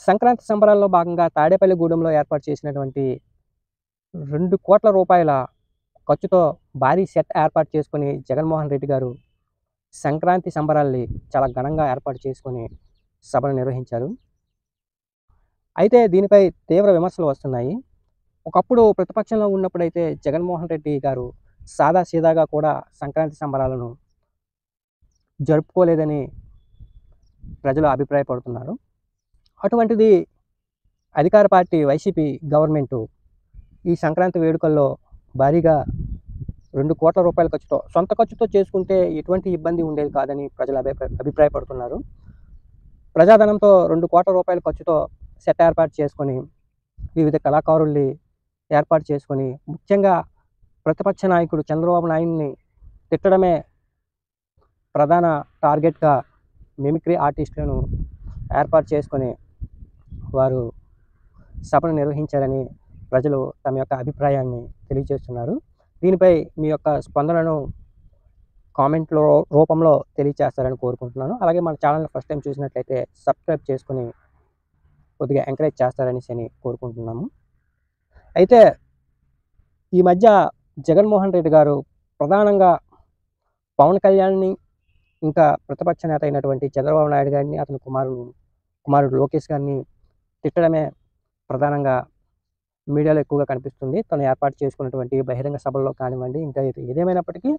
సంక్రాంతి సంబరాల్లో భాగంగా తాడేపల్లిగూడెంలో ఏర్పాటు చేసినటువంటి రూ. 2,00,00,000 ఖర్చుతో భారీ సెట్ ఏర్పాటు చేసుకొని జగన్మోహన్ రెడ్డి గారు సంక్రాంతి సంబరాల్ని చాలా ఘనంగా ఏర్పాటు చేసుకొని సభను నిర్వహించారు. అయితే దీనిపై తీవ్ర విమర్శలు వస్తున్నాయి. ఒకప్పుడు ప్రతిపక్షంలో ఉన్నప్పుడైతే జగన్మోహన్ రెడ్డి గారు సాదాసీదాగా కూడా సంక్రాంతి సంబరాలను జరుపుకోలేదని ప్రజలు అభిప్రాయపడుతున్నారు. అటువంటిది అధికార పార్టీ వైసీపీ గవర్నమెంటు ఈ సంక్రాంతి వేడుకల్లో భారీగా రూ. 2,00,00,000 ఖర్చుతో, సొంత ఖర్చుతో చేసుకుంటే ఎటువంటి ఇబ్బంది ఉండేది కాదని ప్రజలు అభిప్రాయపడుతున్నారు. ప్రజాధనంతో రూ. 2,00,00,000 ఖర్చుతో సెట్ ఏర్పాటు చేసుకొని, వివిధ కళాకారుల్ని ఏర్పాటు చేసుకొని, ముఖ్యంగా ప్రతిపక్ష నాయకుడు చంద్రబాబు నాయుడిని తిట్టడమే ప్రధాన టార్గెట్‌గా మిమిక్రీ ఆర్టిస్టులను ఏర్పాటు చేసుకొని వారు సభను నిర్వహించారని ప్రజలు తమ యొక్క అభిప్రాయాన్ని తెలియజేస్తున్నారు. దీనిపై మీ యొక్క స్పందనను కామెంట్‌లో రూపంలో తెలియజేస్తారని కోరుకుంటున్నాను. అలాగే మన ఛానల్‌ని ఫస్ట్ టైం చూసినట్లయితే సబ్స్క్రైబ్ చేసుకొని కొద్దిగా ఎంకరేజ్ చేస్తారనేసి కోరుకుంటున్నాము. అయితే ఈ మధ్య జగన్మోహన్ రెడ్డి గారు ప్రధానంగా పవన్ కళ్యాణ్‌ని, ఇంకా ప్రతిపక్ష నేత అయినటువంటి చంద్రబాబు నాయుడు గారిని, అతని కుమారుడు లోకేష్ గారిని తిట్టడమే ప్రధానంగా మీడియాలో ఎక్కువగా కనిపిస్తుంది. తను ఏర్పాటు చేసుకున్నటువంటి బహిరంగ సభల్లో కానివ్వండి, ఇంకా ఏదేమైనప్పటికీ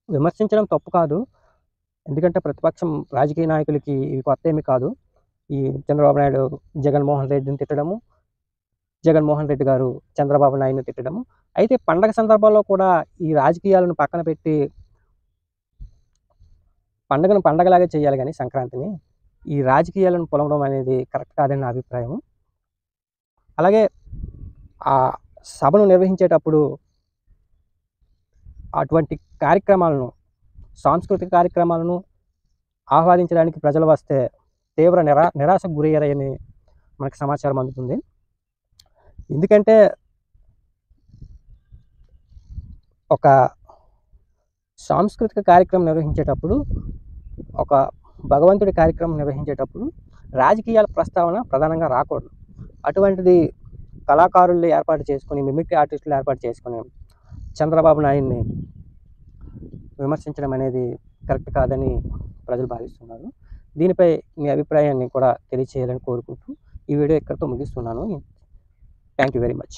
విమర్శించడం తప్పు కాదు. ఎందుకంటే ప్రతిపక్షం రాజకీయ నాయకులకి ఇవి కొత్తేమీ కాదు. ఈ చంద్రబాబు నాయుడు జగన్మోహన్ రెడ్డిని తిట్టడము, జగన్మోహన్ రెడ్డి గారు చంద్రబాబు నాయుడిని తిట్టడము. అయితే పండగ సందర్భాల్లో కూడా ఈ రాజకీయాలను పక్కన పెట్టి పండుగను పండగలాగే చేయాలి గానీ సంక్రాంతిని, ఈ రాజకీయాలను పొలవడం అనేది కరెక్ట్ కాదని నా అభిప్రాయం. అలాగే ఆ సభను నిర్వహించేటప్పుడు అటువంటి కార్యక్రమాలను, సాంస్కృతిక కార్యక్రమాలను ఆహ్వానించడానికి ప్రజలు వస్తే తీవ్ర నిరాశకు గురయ్యారని మనకు సమాచారం అందుతుంది. ఎందుకంటే ఒక సాంస్కృతిక కార్యక్రమం నిర్వహించేటప్పుడు, ఒక భగవంతుడి కార్యక్రమం నిర్వహించేటప్పుడు రాజకీయాల ప్రస్తావన ప్రధానంగా రాకూడదు. అటువంటిది కళాకారుల్ని ఏర్పాటు చేసుకొని, మిమిక్రీ ఆర్టిస్టులు ఏర్పాటు చేసుకొని చంద్రబాబు నాయుడిని విమర్శించడం అనేది కరెక్ట్ కాదని ప్రజలు భావిస్తున్నారు. దీనిపై మీ అభిప్రాయాన్ని కూడా తెలియచేయాలని కోరుకుంటూ ఈ వీడియో ఇక్కడితో ముగిస్తున్నాను. Thank you very much.